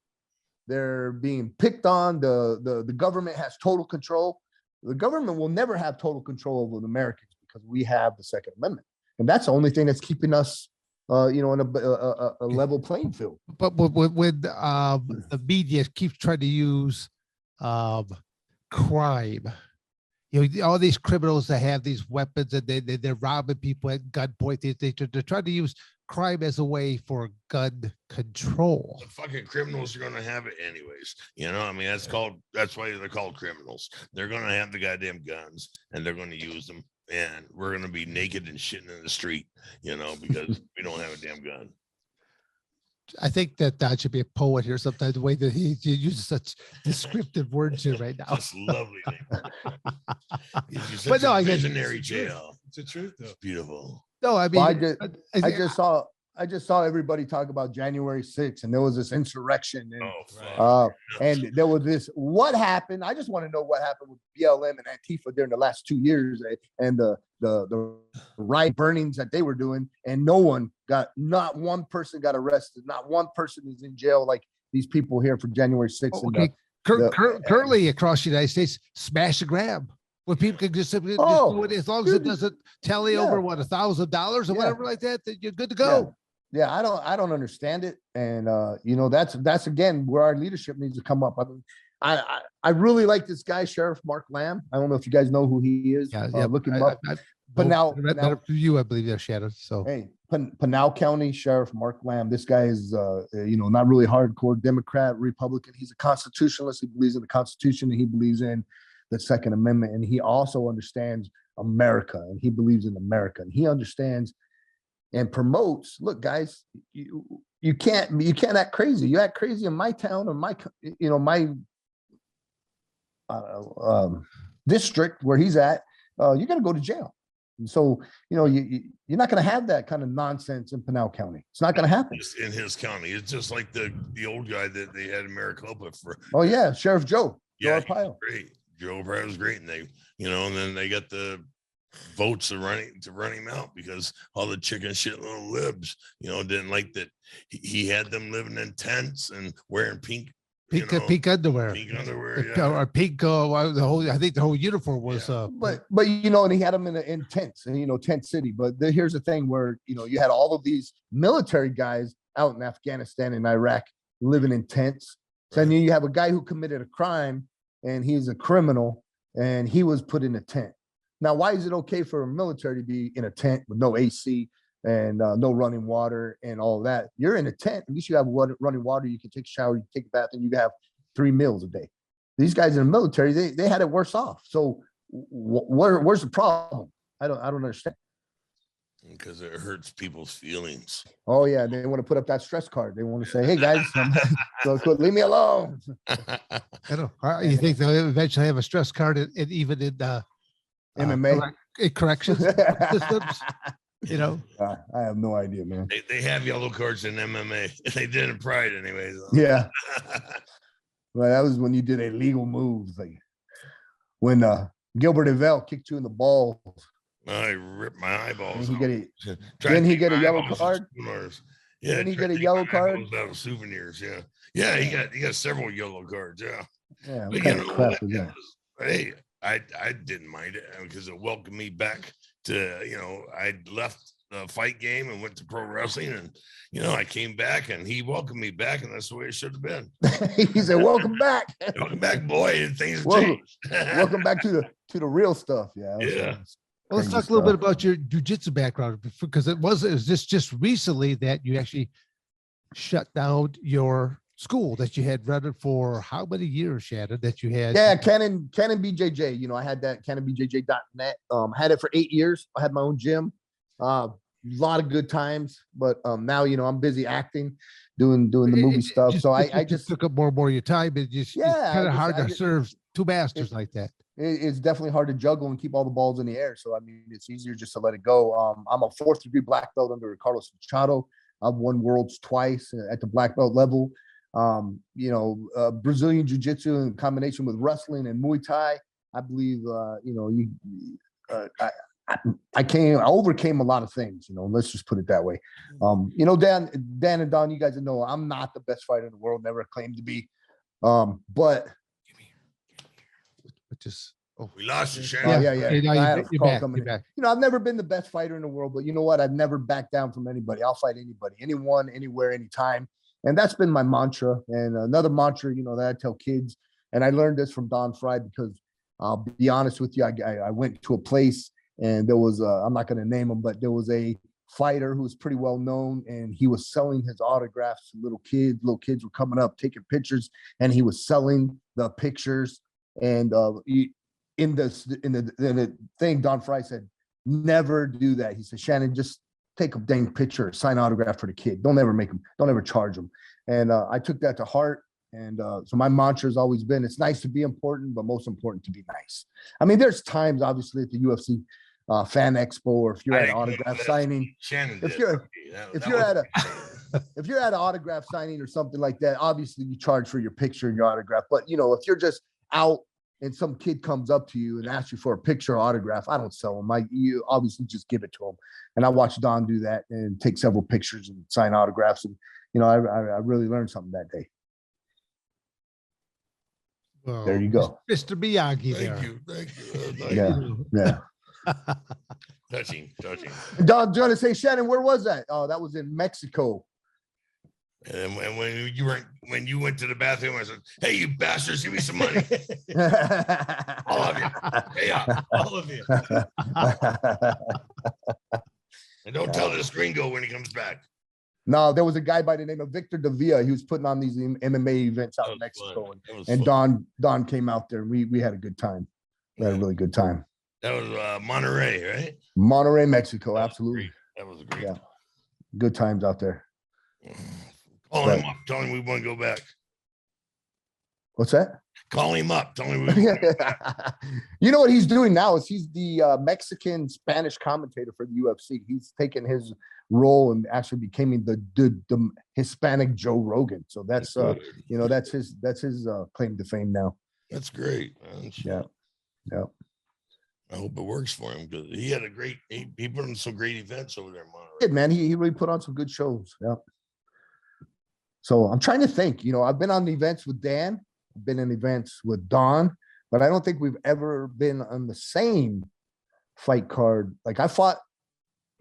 They're being picked on. The government has total control. The government will never have total control over the Americans because we have the Second Amendment. And that's the only thing that's keeping us in a level playing field. But when the media keeps trying to use crime, all these criminals that have these weapons and they're robbing people at gunpoint. They're trying to use crime as a way for gun control. The fucking criminals are going to have it anyways. I mean, that's why they're called criminals. They're going to have the goddamn guns and they're going to use them. And we're going to be naked and shitting in the street, because we don't have a damn gun. I think that Don should be a poet here sometimes, the way that he uses such descriptive words here right now. That's lovely. But no, I get visionary jail. It's the truth, though. It's beautiful. No, I mean, I just saw everybody talk about January 6th, and there was this insurrection, Oh, and there was this. What happened? I just want to know what happened with BLM and Antifa during the last 2 years, and the riot burnings that they were doing, and not one person got arrested, not one person is in jail like these people here for January 6th. Okay, currently across the United States, smash and grab. Where people can just simply do it as long as it doesn't tally over $1,000 or whatever like that, then you're good to go. Yeah, I don't understand it, and that's again where our leadership needs to come up. I mean, I really like this guy, Sheriff Mark Lamb. I don't know if you guys know who he is. Look him up. But now you, I believe they're Shannon. So hey, Pinal County Sheriff Mark Lamb. This guy is, not really hardcore Democrat, Republican. He's a constitutionalist. He believes in the Constitution and he believes in the Second Amendment. And he also understands America and he believes in America. And he understands and promotes. Look, guys, you can't act crazy. You act crazy in my town or my district where he's at. You're going to go to jail. And so, you're not going to have that kind of nonsense in Pinal County. It's not going to happen. In his county. It's just like the old guy that they had in Maricopa for. Oh, yeah. Sheriff Joe. Yeah, Joe Arpaio. great. Joe Arpaio was great. And they, and then they got the votes to run him out because all the chicken shit little libs, didn't like that he had them living in tents and wearing pink underwear. Pink underwear, yeah. Or pink. I think the whole uniform was. Yeah. But and he had them in tents, and tent city. But here's the thing, where you had all of these military guys out in Afghanistan and Iraq living in tents. So then you have a guy who committed a crime, and he's a criminal, and he was put in a tent. Now, why is it okay for a military to be in a tent with no AC and no running water and all of that? You're in a tent. At least you have running water. You can take a shower, you can take a bath, and you have 3 meals a day. These guys in the military, they had it worse off. So where's the problem? I don't understand. Because it hurts people's feelings. Oh yeah, they want to put up that stress card. They want to say, "Hey guys, leave me alone." I don't. You think they'll eventually have a stress card, even in MMA corrections systems? I have no idea, man. They have yellow cards in MMA. They did in Pride, anyways. Yeah. Well, that was when you did illegal moves, like when Gilbert Avell kicked you in the balls. I ripped my eyeballs. Then he get a yellow card. Yeah, then he get a yellow card. Out of souvenirs. Yeah. He got several yellow cards. Yeah. Yeah. What kind of crap was that? Hey, I didn't mind it because it welcomed me back to I left the fight game and went to pro wrestling, and I came back and he welcomed me back, and that's the way it should have been. He said, "Welcome back, welcome back, boy." And things have changed. Welcome back to the real stuff. Yeah. Yeah. Well, let's talk a little bit about your Jiu Jitsu background, because it was just recently that you actually shut down your school that you had run it for how many years, Shannon, that you had? Yeah, Canon BJJ. I had that CannonBJJ.net. Had it for 8 years. I had my own gym. A lot of good times, but now I'm busy acting, doing the movie stuff. So I just took up more and more of your time. It's kind of hard to serve two masters like that. It's definitely hard to juggle and keep all the balls in the air. So it's easier just to let it go. I'm a 4th degree black belt under Carlos Machado. I've won worlds twice at the black belt level. Brazilian jiu-jitsu in combination with wrestling and Muay Thai. I believe I overcame a lot of things, let's just put it that way. Dan and Don, you guys know I'm not the best fighter in the world, never claimed to be. But we lost you, Shannon. Yeah. You're back. I've never been the best fighter in the world, but you know what? I've never backed down from anybody. I'll fight anybody, anyone, anywhere, anytime. And that's been my mantra. And another mantra, that I tell kids, and I learned this from Don Frye, because I'll be honest with you, I went to a place and there was I'm not going to name him, but there was a fighter who was pretty well known, and he was selling his autographs to little kids. Little kids were coming up, taking pictures, and he was selling the pictures. And in the thing, Don Frye said, "Never do that." He said, "Shannon, just take a dang picture, sign autograph for the kid. Don't ever charge them." And I took that to heart. And so my mantra has always been, it's nice to be important, but most important to be nice. There's times, obviously, at the UFC Fan Expo, or if you're at an autograph signing, if you're at an autograph signing or something like that, obviously you charge for your picture and your autograph. But if you're just out and some kid comes up to you and asks you for a picture or autograph, I don't sell them. You obviously just give it to them. And I watched Don do that and take several pictures and sign autographs. And, I really learned something that day. Well, there you go. Mr. Miyagi there. Thank you. Yeah. Touching. Don, do you want to say, Shannon, where was that? Oh, that was in Mexico. And when you went to the bathroom, I said, "Hey, you bastards, give me some money." All of you. Hey, all of you. And don't tell this gringo when he comes back. No, there was a guy by the name of Victor Davia. He was putting on these MMA events out in Mexico, and Don came out there. We had a good time. We had a really good time. That was Monterrey, right? Monterrey, Mexico. Absolutely. That was great. Yeah, good times out there. Call him up. Tell him we want to go back. What's that? Call him up. Tell him we want to go back. You know what he's doing now is he's the Mexican Spanish commentator for the UFC. He's taken his role and actually becoming the Hispanic Joe Rogan. So that's that's his claim to fame now. That's great, man. Yeah. I hope it works for him because he had he put on some great events over there in Monterey. Yeah, man, he really put on some good shows. Yeah. So I'm trying to think. I've been on events with Dan, I've been in events with Don, but I don't think we've ever been on the same fight card. Like I fought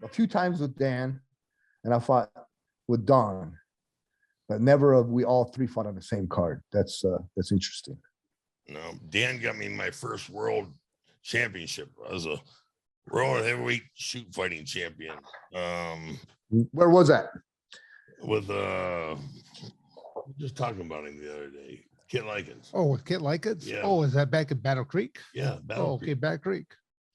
a few times with Dan, and I fought with Don, but never have we all three fought on the same card. That's interesting. No, Dan got me my first world championship. I was a world heavyweight shoot fighting champion. Where was that? With just talking about him the other day. Kit Likens. Oh, with Kit Likens? Yeah. Oh, is that back in Battle Creek? Yeah, Battle Creek. Okay, Battle Creek.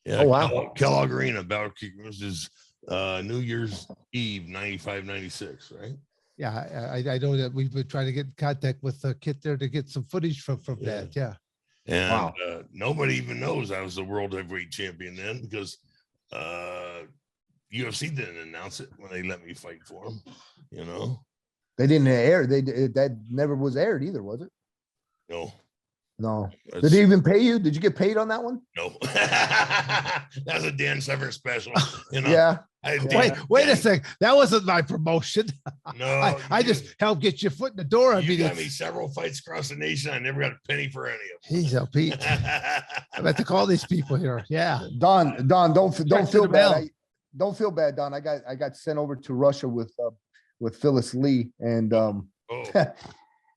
Yeah. Oh, wow. Kellogg Arena, Battle Creek. This is New Year's Eve, 95, 96, right? Yeah, I know that we've been trying to get in contact with Kit there to get some footage from that. Yeah. And Wow. Nobody even knows I was the world heavyweight champion then because UFC didn't announce it when they let me fight for them. They didn't air. That never was aired either, was it? No. Did they even pay you? Did you get paid on that one? No. That's a Dan Severn special. Yeah. Wait a sec. That wasn't my promotion. No. I just helped get your foot in the door. You got me several fights across the nation. I never got a penny for any of them. He's Pete. I'm about to call these people here. Yeah. Don, don't feel bad. Don't feel bad, Don. I got sent over to Russia with Phyllis Lee and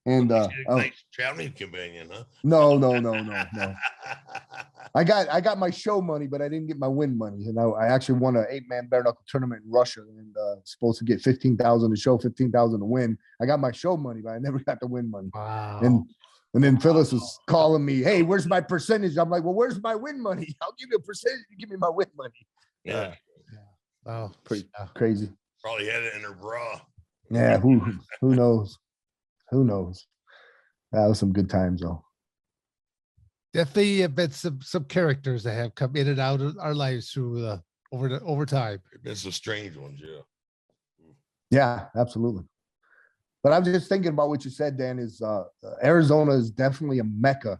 nice traveling companion, huh? No. I got my show money, but I didn't get my win money. And I actually won an 8-man bare knuckle tournament in Russia and supposed to get 15,000 to show, 15,000 to win. I got my show money, but I never got the win money. Wow. And then Phyllis was calling me, "Hey, where's my percentage?" I'm like, "Well, where's my win money? I'll give you a percentage. You give me my win money." Yeah. Wow. Pretty crazy. Probably had it in her bra. Yeah. Who knows? Who knows? That was some good times though. Definitely been some characters that have come in and out of our lives through over time. It's some strange ones, yeah. Yeah, absolutely. But I'm just thinking about what you said, Dan, is Arizona is definitely a mecca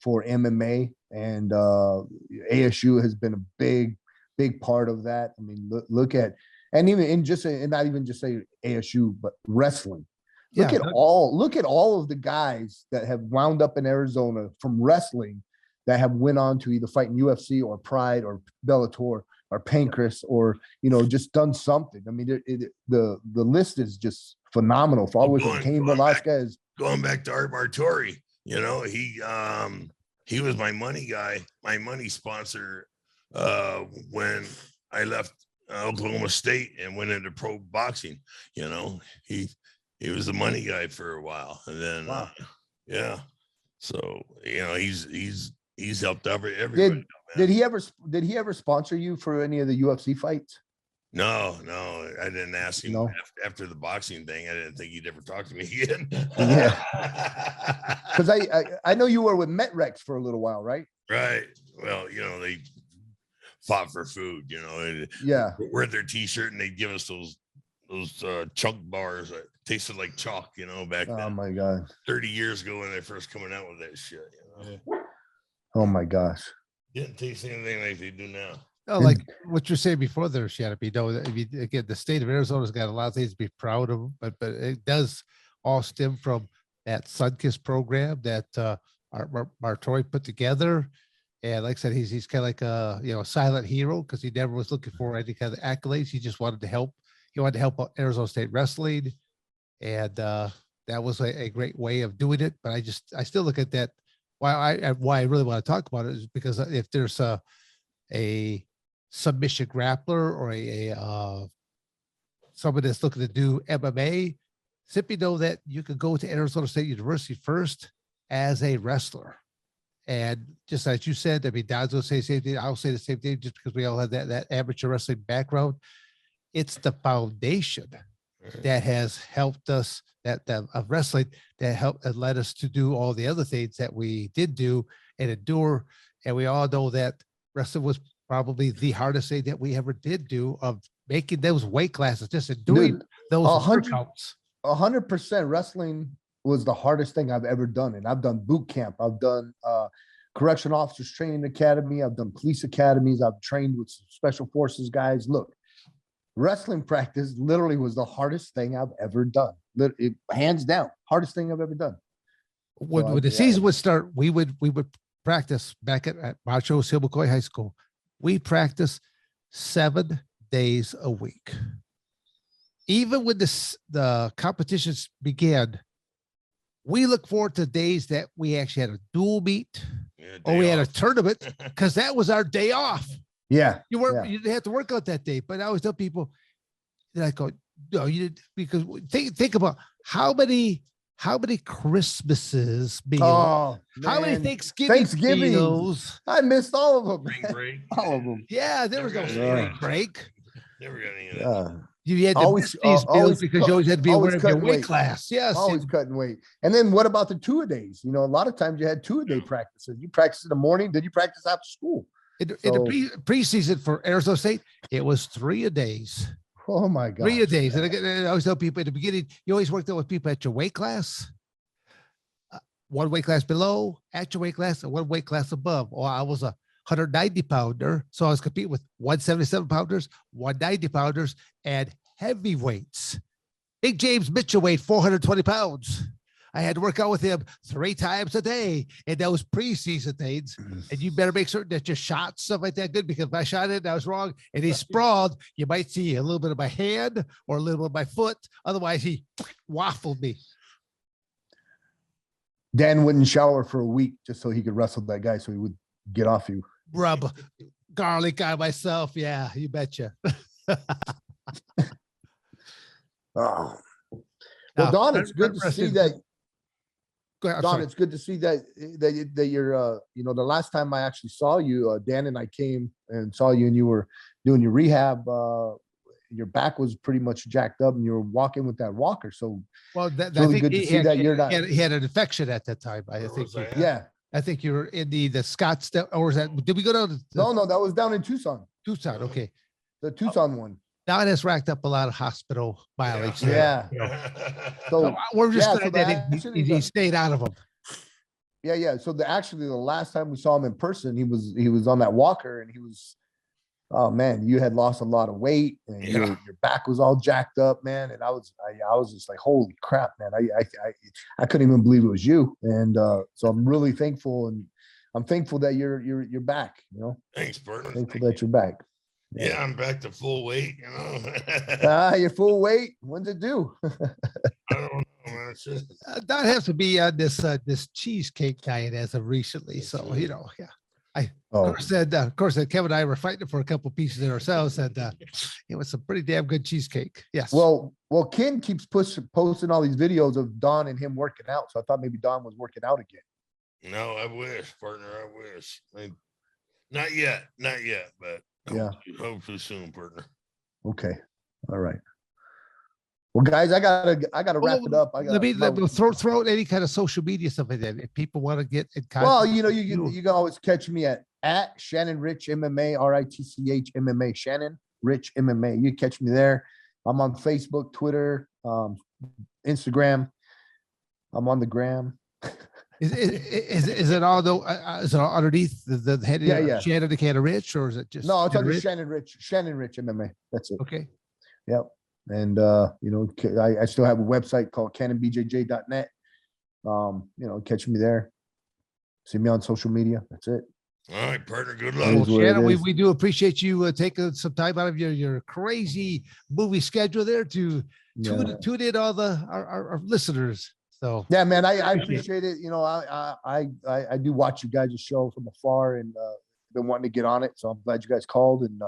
for MMA, and ASU has been a big part of that. I mean, look at, and even and not even just say ASU, but wrestling. Look at all of the guys that have wound up in Arizona from wrestling that have went on to either fight in UFC or Pride or Bellator or Pancrase or just done something. I mean, the list is just phenomenal. For always Cain Velasquez. Going back to Art Martori, he was my money guy, my money sponsor when I left Oklahoma State and went into pro boxing. He was the money guy for a while, and then wow. Yeah. So he's helped everybody. Did he ever sponsor you for any of the UFC fights? No, I didn't ask him. No. After the boxing thing. I didn't think he'd ever talk to me again. Yeah, because I know you were with MetRex for a little while, right? Right. Well, they fought for food. Yeah. Wear their T-shirt and they'd give us those chunk bars that tasted like chalk, back then. Oh my God. 30 years ago when they first coming out with that shit. Oh my gosh. Didn't taste anything like they do now. Oh, like what you're saying before there, Shannon. Again, the state of Arizona's got a lot of things to be proud of, but it does all stem from that Sunkiss program that Martori put together. And like I said, he's kind of like a silent hero because he never was looking for any kind of accolades. He just wanted to help. He wanted to help Arizona State wrestling, and that was a great way of doing it. But I still look at that. Why I really want to talk about it is because if there's a submission grappler or someone that's looking to do MMA, simply know that you could go to Arizona State University first as a wrestler. And just as you said, I mean, Don's going to say the same thing. I'll say the same thing just because we all have that amateur wrestling background. It's the foundation that has helped us, that of wrestling, that helped and led us to do all the other things that we did do and endure. And we all know that wrestling was probably the hardest thing that we ever did do, of making those weight classes, just doing those workouts. 100% wrestling was the hardest thing I've ever done. And I've done boot camp. I've done correction officers training academy. I've done police academies. I've trained with special forces guys. Look, wrestling practice literally was the hardest thing I've ever done. Hands down, hardest thing I've ever done. When the season would start, we would practice back at Macho Hill McCoy High School. We practiced 7 days a week. Even when the competitions began, we look forward to days that we actually had a dual meet or we had a tournament, because that was our day off. Yeah. You didn't have to work out that day. But I always tell people, I go, no, you did, because think about how many Christmases meals, how many Thanksgiving meals. I missed all of them. Break. All of them. Yeah, there was no spring break. Never got any of that. You had to miss these meals because you always had to be aware of your weight class. Yes. Always cutting weight. And then what about the 2-a-days? You know, a lot of times you had 2-a-day practices. You practice in the morning, then you practice after school. In the preseason for Arizona State, it was 3-a-days. Oh my God. 3-a-days. And I always tell people at the beginning, you always worked out with people at your weight class, one weight class below, at your weight class, and one weight class above. Or I was a 190 pounder. So I was competing with 177 pounders, 190 pounders, and heavyweights. Big James Mitchell weighed 420 pounds. I had to work out with him 3 times a day in those preseason things. And you better make certain that your shots, stuff like that, good, because if I shot it and I was wrong and he sprawled, you might see a little bit of my hand or a little bit of my foot. Otherwise, he waffled me. Dan wouldn't shower for a week just so he could wrestle that guy so he would get off you. Rub garlic on myself. Yeah, you betcha. Oh. Well, Don, it's good to see that. Don, it's good to see that you're, you know, the last time I actually saw you, Dan and I came and saw you and you were doing your rehab. Your back was pretty much jacked up and you were walking with that walker. So, well, that's really good to see that you're not. He had an infection at that time. I think. Yeah. I think you were in the Scottsdale, or was that, did we go down to No, that was down in Tucson. Tucson? Okay. The Tucson one. Don has racked up a lot of hospital mileage. Yeah. So we're just glad that he stayed out of them. Yeah. So the last time we saw him in person, he was on that walker and he was, oh man, you had lost a lot of weight and your back was all jacked up, man. And I was just like, holy crap, man. I couldn't even believe it was you. And so I'm really thankful, and I'm thankful that you're back, you know. Thanks, Bert. Thankful that you're back. Yeah, I'm back to full weight, you know. You're full weight. When's it due? I don't know, man. It's just... Don has to be on this cheesecake diet as of recently. So, you know, yeah. Of course, Kevin and I were fighting for a couple pieces in ourselves, and it was some pretty damn good cheesecake. Yes. Well, Ken keeps posting all these videos of Don and him working out. So I thought maybe Don was working out again. No, I wish, partner. I wish. Not yet, but yeah, hopefully soon, partner. Okay. All right. Well, guys, I gotta wrap it up. Let me throw out any kind of social media stuff like that. If people want to get in contact. Well, you know, you can always catch me at Shannon Ritch MMA, RITCH MMA, Shannon Ritch MMA. You catch me there. I'm on Facebook, Twitter, Instagram. I'm on the gram. Is it all though? Is it all underneath the head? Yeah. Shannon the Can of Ritch, or is it just? No, it's under Shannon Ritch MMA. That's it. Okay. Yep. And you know, I still have a website called cannonbjj.net. You know, catch me there. See me on social media. That's it. All right, partner. Good luck. Well, Shannon, we do appreciate you taking some time out of your crazy movie schedule there to tune in all our listeners. So yeah, man, I appreciate it. You know, I do watch you guys' show from afar, and been wanting to get on it. So I'm glad you guys called, and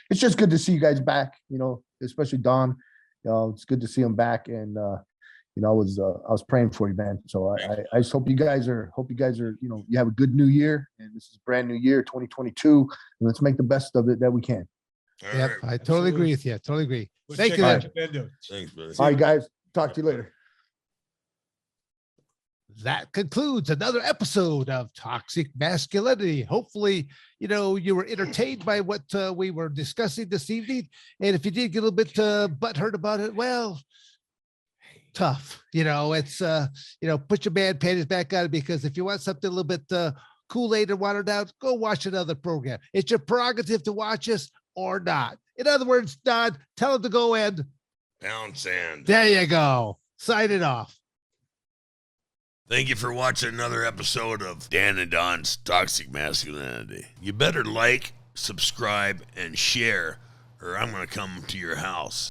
it's just good to see you guys back. You know, especially Don. It's good to see him back, and I was praying for you, man. So I just hope you guys are, you have a good new year, and this is a brand new year, 2022, and let's make the best of it that we can. All Yep, right. I totally agree with you. Totally agree. We'll Thank check you. out then. Commando. Thanks, buddy. All right, guys. Talk to you later. That concludes another episode of Toxic Masculinity. Hopefully, you were entertained by what we were discussing this evening. And if you did get a little bit butthurt about it, well, tough. It's, put your man panties back on, because if you want something a little bit Kool-Aid and watered down, go watch another program. It's your prerogative to watch us or not. In other words, Don, tell him to go and Pound sand. there you go. Sign it off. Thank you for watching another episode of Dan and Don's Toxic Masculinity. You better like, subscribe, and share, or I'm going to come to your house.